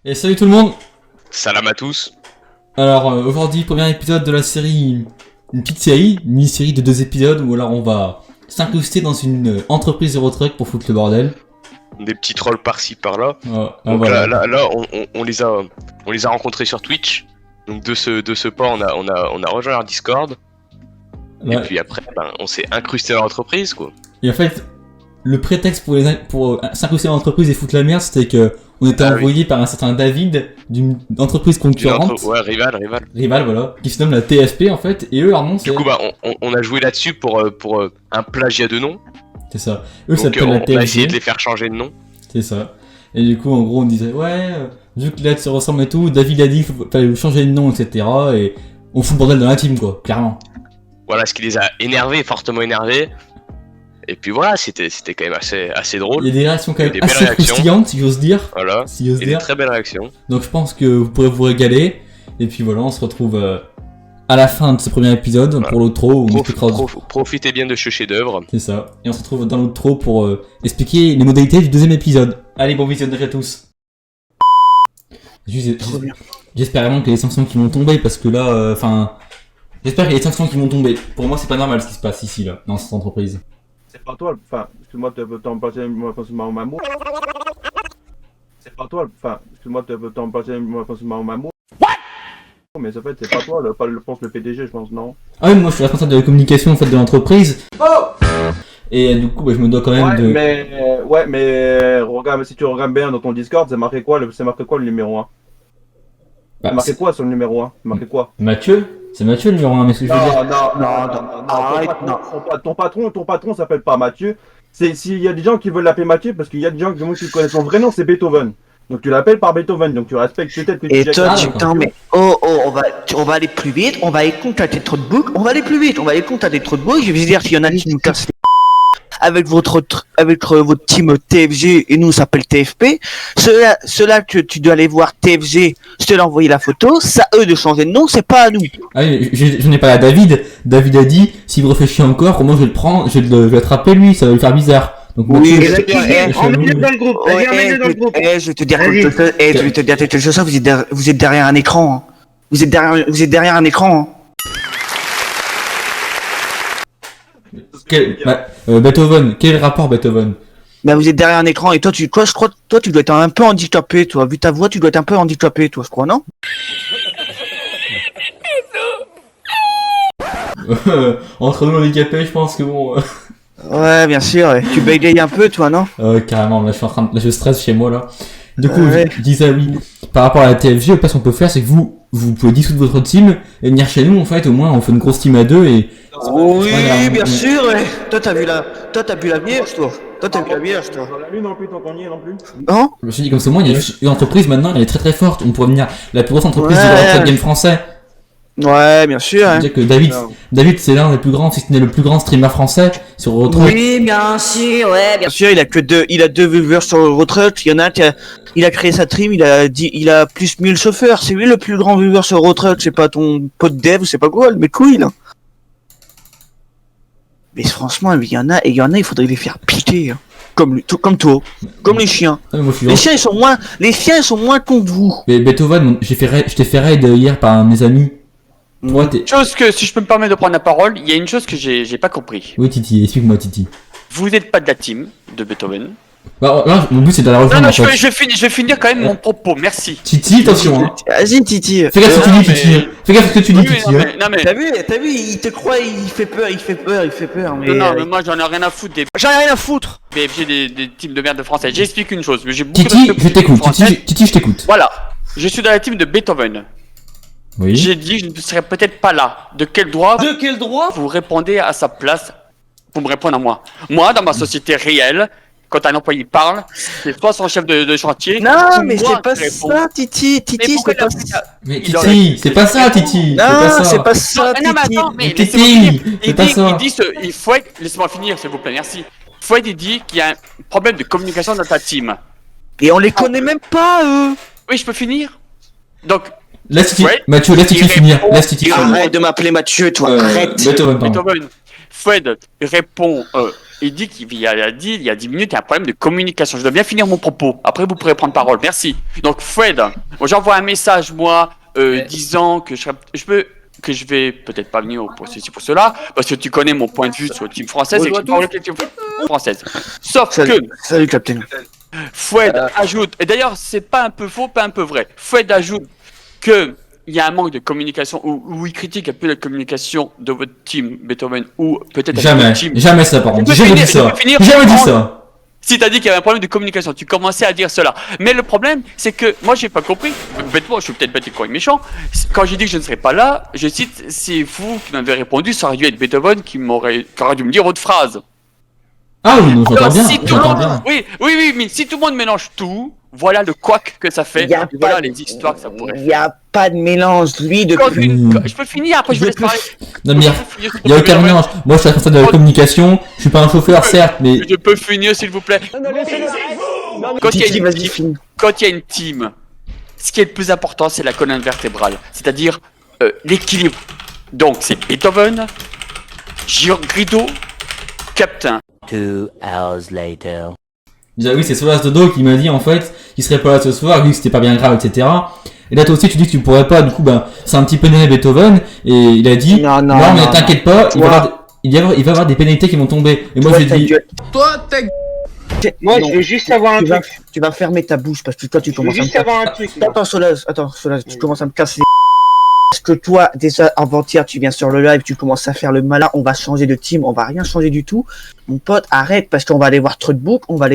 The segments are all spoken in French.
Et salut tout le monde. Salam à tous. Alors aujourd'hui, premier épisode de la série, une petite série, une mini-série de 2 épisodes où alors on va s'incruster dans une entreprise Eurotruck pour foutre le bordel. Des petits trolls par-ci par-là. Donc voilà. là on les a rencontrés sur Twitch. Donc de ce pas on a rejoint leur Discord. Ouais. Et puis après on s'est incrusté dans l'entreprise quoi. Et en fait, le prétexte pour s'incruster dans l'entreprise et foutre la merde, c'était que on était envoyé par un certain David d'une entreprise concurrente. Ouais, rival. Rival, voilà, qui se nomme la TFP en fait, et eux leur nom c'est... Du coup on a joué là-dessus pour un plagiat de nom. C'est ça. Eux Donc s'appellent la TFP. on a essayé de les faire changer de nom. C'est ça. Et du coup, en gros, on disait, ouais, vu que les lettres se ressemblent et tout, David a dit qu'il fallait changer de nom, etc. Et on fout le bordel dans la team, quoi, clairement. Voilà, ce qui les a énervés, fortement énervés. Et puis voilà, c'était quand même assez drôle. Il y a des réactions quand même des belles assez réactions. croustillantes, si j'ose dire. Voilà, Si j'ose et dire. des très belles réactions. Donc je pense que vous pourrez vous régaler. Et puis voilà, on se retrouve à la fin de ce premier épisode Voilà. pour l'outro. Où on expliquera... Profitez bien de ce chef-d'œuvre. C'est ça. Et on se retrouve dans l'outro pour expliquer les modalités du deuxième épisode. Allez, bon visionnage à tous. J'espère vraiment qu'il y a des sanctions qui vont tomber parce que là, j'espère qu'il y a des sanctions qui vont tomber. Pour moi, c'est pas normal ce qui se passe ici, là, dans cette entreprise. C'est pas toi, excuse-moi de t'en passer moi maman. C'est pas toi, excuse-moi de t'en passer moi maman. Mais en fait, c'est pas toi, je pense le PDG, je pense, non. Ah oui, moi je suis responsable de la communication en fait de l'entreprise. Et du coup, je me dois quand même de... mais regarde, si tu regardes bien dans ton Discord, c'est marqué quoi le numéro 1? Bah, C'est marqué quoi sur le numéro 1? C'est marqué quoi? Mathieu. C'est Mathieu le numéro 1, mais ce que je veux dire... Ton patron s'appelle pas Mathieu. S'il y a des gens qui veulent l'appeler Mathieu, parce qu'il y a des gens qui connaissent son vrai nom, c'est Beethoven. Donc tu l'appelles par Beethoven, donc tu respectes peut-être que tu... Et toi, tu- non mais on va aller plus vite, on va aller contacter trop de boucs, on va aller plus vite, on va aller contacter trop de boucs, je vais dire s'il y en a qui nous cassent les avec votre team TFG et nous on s'appelle TFP, ceux-là que tu dois aller voir TFG, je te l'ai envoyé la photo, ça eux de changer de nom, c'est pas à nous. Ah oui, je n'ai pas à David. David a dit, s'il me réfléchit encore, comment je vais le prendre, je vais l'attraper lui, ça va lui faire bizarre. Donc Oui, Mathieu, Emmenez-le dans le groupe, vas-y, emmenez-le dans le groupe. je vais te dire quelque chose, vous êtes derrière un écran, hein. Vous êtes derrière un écran, hein. Beethoven, quel est le rapport Beethoven? Bah vous êtes derrière un écran et toi tu dois être un peu handicapé, toi. Vu ta voix, tu dois être un peu handicapé, toi, je crois, non? Entre nous handicapés, je pense que bon... Ouais, bien sûr, ouais. Tu bégayes un peu, toi, non? carrément, là je stresse chez moi là. Du coup, Ouais. je disais oui, par rapport à la TFG, ce qu'on peut faire, c'est que vous pouvez dissoudre votre team et venir chez nous, en fait, au moins on fait une grosse team à deux et... Oui, c'est pas grave. bien sûr, ouais. Toi, t'as vu la vierge, toi. Toi, t'as vu la vierge, toi. Dans la lune non plus, tant qu'on y est non plus. Non? Je me suis dit comme ça, moi, il y a juste une entreprise maintenant, elle est très très forte, on pourrait venir la plus grosse entreprise Ouais. de l'entreprise game français. Ouais, bien sûr, hein. C'est-à-dire que David c'est l'un des plus grands, si ce n'est le plus grand streamer français sur Eurotruck. Oui, bien sûr, ouais, bien sûr, il a deux viewers sur Eurotruck, il y en a un il a créé sa stream, il a plus 1000 chauffeurs, c'est lui le plus grand viewer sur Eurotruck, c'est pas ton pote dev ou c'est pas quoi, mais couille, là. Mais franchement, il y en a, il faudrait les faire piquer, hein. Comme toi, comme les chiens. Ah, mais moi, je suis Les chiens, ils sont moins cons que vous. Mais Beethoven, je t'ai fait raid hier par un de mes amis. Toi, t'es... Chose que, si je peux me permettre de prendre la parole, il y a une chose que j'ai pas compris. Oui, Titi, explique-moi, Titi. Vous n'êtes pas de la team de Beethoven. Bah, là, mon but c'est d'aller Non, rejoindre non, en je fait. vais finir quand même mon propos, merci. Titi, attention, hein. Vas-y, Titi. Fais gaffe à ce que tu non, dis, Titi. Fais gaffe à ce que tu dis, Oui, Titi. non, hein. mais, T'as vu, il te croit, il fait peur, mais... non, mais moi j'en ai rien à foutre des J'en ai rien à foutre. BFG des teams de merde de français. J'explique une chose, mais j'ai beaucoup Titi, de je t'écoute. français. Titi, je t'écoute. Voilà, je suis dans la team de Beethoven. Oui. J'ai dit que je ne serais peut-être pas là. De quel droit vous répondez à sa place pour me répondre à moi? Moi, dans ma société réelle, quand un employé parle, c'est soit son chef de chantier. Non, ou mais moi c'est pas qui réponds. ça, Titi, Mais c'est pourquoi pas il a- ça. Mais Il aurait- Titi, c'est pas ça, Titi. Non, c'est pas Non, ça, non, mais Titi. attends, mais Titi, laissez-moi finir. c'est Il pas dit, ça. Foued, laissez-moi finir, s'il vous plaît, merci. Foued, il dit qu'il y a un problème de communication dans ta team. Et on les connaît même pas, eux. Oui, je peux finir? Donc, Laisse Titi, Ouais. Mathieu, laisse Titi Il finir. répond- Laisse Titi il finir. Arrête de m'appeler Mathieu, toi, arrête. Beethoven, pardon. Beethoven, Foued répond il dit qu'il y a 10 minutes, il y a un problème de communication. Je dois bien finir mon propos. Après, vous pourrez prendre parole. Merci. Donc, Fred, moi, j'envoie un message, moi, disant que je vais peut-être pas venir pour ceci, pour cela, parce que tu connais mon point de vue sur le team française et que tu parles de la team française. Sauf que Salut, Captain. Fred ajoute, et d'ailleurs, c'est pas un peu faux, pas un peu vrai. Fred ajoute que il y a un manque de communication, ou il critique un peu la communication de votre team Beethoven, ou peut-être Jamais, team. jamais ça par contre. Je peux Jamais dit finir, ça. je peux finir. Jamais dit ça. Si t'as dit qu'il y avait un problème de communication, tu commençais à dire cela. Mais le problème, c'est que moi, j'ai pas compris. Bêtement, je suis peut-être bête et con et méchant. Quand j'ai dit que je ne serais pas là, je cite, c'est vous qui m'avez répondu, ça aurait dû être Beethoven qui aurait dû me dire votre phrase. Ah oui, non, j'entends Alors, bien. si tout le J'entends monde, bien. oui, mais si tout le monde mélange tout, voilà le couac que ça fait. Y a Et voilà pas- les histoires que ça pourrait Il faire. n'y a pas de mélange, lui, de... Je peux finir, après je vous laisse parler. Non, mais il y a aucun mélange. Moi, je suis responsable de la communication. Je suis pas un chauffeur, certes, mais. Je peux finir, s'il vous plaît. Quand il y a Vas-y, finis. Quand il y a une team, ce qui est le plus important, c'est la colonne vertébrale, c'est-à-dire l'équilibre. Donc, c'est Beethoven, Grido, Captain. 2 hours later. Déjà, oui, c'est Solas Dodo qui m'a dit en fait qu'il serait pas là ce soir, lui que c'était pas bien grave, etc. Et là, toi aussi, tu dis que tu pourrais pas, du coup, ben, c'est un petit peu néné Beethoven, et il a dit, Non, mais t'inquiète pas, il va y avoir des pénalités qui vont tomber. Et moi, j'ai dit, Moi, je veux juste savoir un truc. Tu vas fermer ta bouche parce que toi, tu Je veux commences à me juste savoir un truc. moi. Attends, Solaz, tu commences à me casser les... Parce que toi, déjà, avant-hier, tu viens sur le live, tu commences à faire le malin, on va changer de team, on va rien changer du tout. Mon pote, arrête, parce qu'on va aller voir Trotbook, on va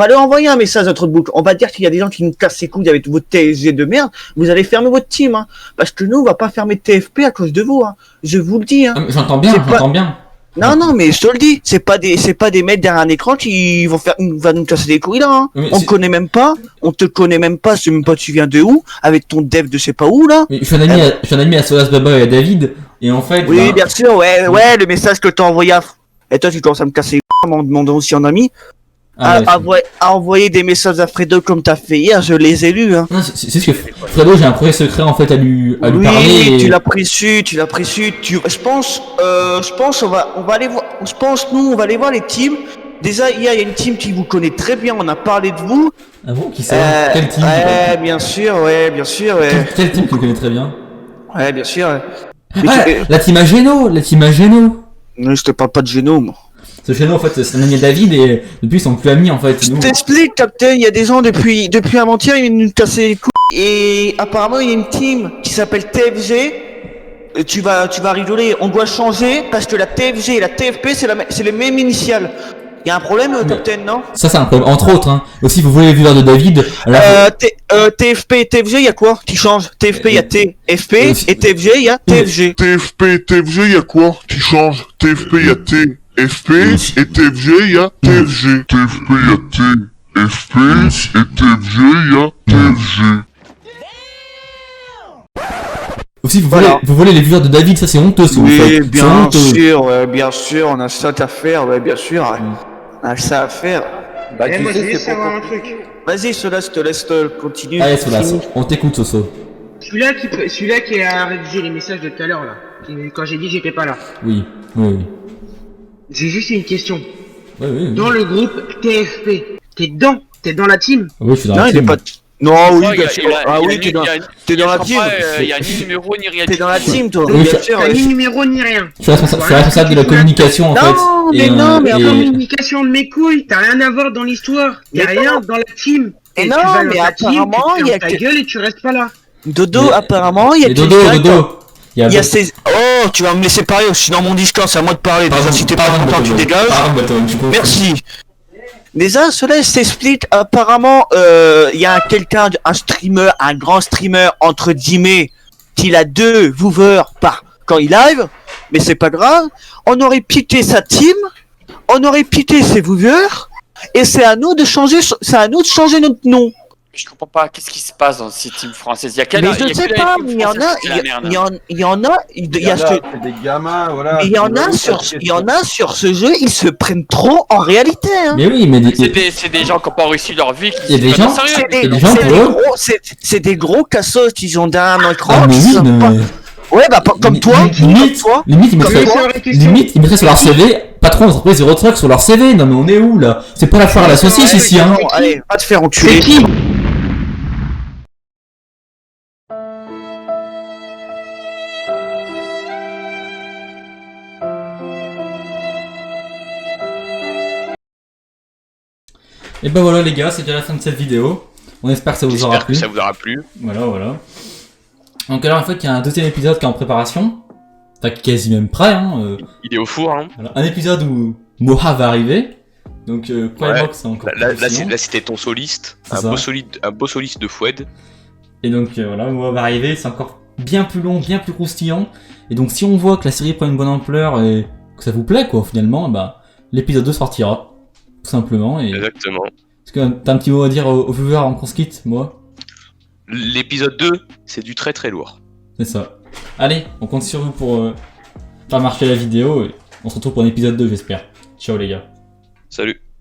leur envoyer un message à Trotbook. On va dire qu'il y a des gens qui nous cassent les couilles avec votre TSG de merde, vous allez fermer votre team, hein. Parce que nous, on va pas fermer TFP à cause de vous, hein. Je vous le dis, hein. ah, mais j'entends bien, j'entends bien. Non, mais je te le dis, c'est pas des mecs derrière un écran qui vont nous casser les couilles là, hein. Mais On c'est- connaît même pas, on te connaît même pas, je sais même pas tu viens de où, avec ton dev de je sais pas où là. Mais je suis un ami à Solas Baba et à David, et en fait, Oui, ben, bien sûr, ouais, le message que t'as envoyé à... Et toi, tu commences à me casser les couilles en me demandant aussi en ami. ah, ouais, À envoyer des messages à Fredo comme t'as fait hier, je les ai lus, hein. non, c'est ce que Fredo, j'ai un projet secret en fait à lui Oui, parler. Et... tu l'as pris su. Je pense, on va aller voir, nous, on va aller voir les teams. Déjà, il y a une team qui vous connaît très bien, on a parlé de vous. Ah bon, qui c'est Quel team Ouais, bien sûr, ouais. Quel team que tu connais très bien? Ouais, bien sûr. Ouais. Ah, la team Ageno, Non, je te parle pas de Geno, moi. Ce Geno, en fait, c'est un ami à David, et depuis, ils sont plus amis, en fait. Je Nous... t'explique, Captain, il y a des gens depuis avant-hier, ils viennent nous casser les couilles. Et apparemment, il y a une team qui s'appelle TFG. Et tu vas rigoler, on doit changer parce que la TFG et la TFP, c'est les mêmes initiales. Il y a un problème, Captain, non? Ça, c'est un problème, entre autres, hein. Aussi, vous voulez les viewers de David, alors... TFP et TFG, il y a quoi qui change? TFP, il y a TFP, et TFG, il y a TFG. TFP et TFG, y a quoi qui change? TFP, y a TFP, et TFG, y a TFG. TFP, y a TFP, et TFG, y a TFG. Aussi, Voilà. vous voulez les viewers de David, ça, c'est honteux, ce que vous Oui, faites. C'est bien honteux. sûr, ouais, bien sûr, on a ça à faire, ouais, bien sûr. On a ça à faire. Eh, moi, je veux juste savoir un truc. Vas-y, Solas, je te laisse continuer. Allez, Solas, Finis. on t'écoute, Soso. Celui-là qui a rédigé les messages de tout à l'heure, là. Quand j'ai dit que j'étais pas là. Oui, oui. J'ai juste une question. Oui. Dans le groupe TFP, t'es dedans? T'es dans la team? Oui, je suis dans Non, la il est team. pas... Non, oui, Ouais, bien sûr. Ah oui, t'es dans la team. Il y a ni numéro ni rien. T'es dans la team, toi. Oui, Bien je- sûr. T'as ouais. ni numéro ni rien. Je suis responsable de la communication, en fait. Non, mais non, mais et- Communication de mes couilles, t'as rien à voir dans l'histoire. T'as Mais rien dans la team. Mais Et non, tu vas dans mais ta team, apparemment, tu il y a fermes ta que- gueule et tu restes pas là. Dodo, Mais- apparemment, il y a Et Dodo, quelqu'un- Dodo. Il y a ces... Oh, tu vas me laisser parler, je suis dans mon Discord, c'est à moi de parler. Déjà, si t'es pas content, tu dégages. Merci. Déjà, cela s'explique. Apparemment, il y a quelqu'un, un streamer, un grand streamer entre guillemets, qui a 2 viewers quand il live, mais c'est pas grave. On aurait piqué sa team, on aurait piqué ses viewers, et c'est à nous de changer notre nom. Je comprends pas, qu'est-ce qui se passe dans ces teams françaises? Il y a quel Mais je sais pas, mais il y en a, il y en a, il y a ce- C'est des gamins, voilà. il y en a sur ce jeu, ils se prennent trop en réalité, hein. Mais oui, mais C'est des gens qui n'ont pas réussi leur vie, qui Il y a des sont pas gens- sérieux. Et des gens pour eux. C'est des gros cassos qui ont derrière un écran. Ah, mais qui oui, sont mais- pas- Ouais, bah comme toi, Limite, comme toi. limite, ils Comme mettraient, toi, limite, ils mettraient sur leur CV, patron patrons d'entreprise Eurotruck sur leur CV. Non mais on est où là? C'est pas la foire à la saucisse ici, hein. Non, allez, va te faire enculer. C'est qui? Et ben voilà les gars, c'est déjà la fin de cette vidéo. On espère que ça vous aura J'espère que plu. ça vous aura plu. Voilà. Donc alors en fait, il y a un deuxième épisode qui est en préparation. Enfin, qui est quasi même prêt, hein. Il est au four, hein. Voilà. Un épisode où Moha va arriver. Donc, croyez-moi que c'est encore Là, plus fascinant. c'était ton soliste. C'est Un ça. beau soliste de Foued. Et donc voilà, Moha va arriver, c'est encore bien plus long, bien plus croustillant. Et donc si on voit que la série prend une bonne ampleur et que ça vous plaît quoi finalement, bah l'épisode 2 sortira. Tout simplement. Et... Exactement. Est-ce que t'as un petit mot à dire aux viewers avant qu'on se quitte, moi? L'épisode 2, c'est du très très lourd. C'est ça. Allez, on compte sur vous pour faire marcher la vidéo et on se retrouve pour un épisode 2 j'espère. Ciao les gars. Salut.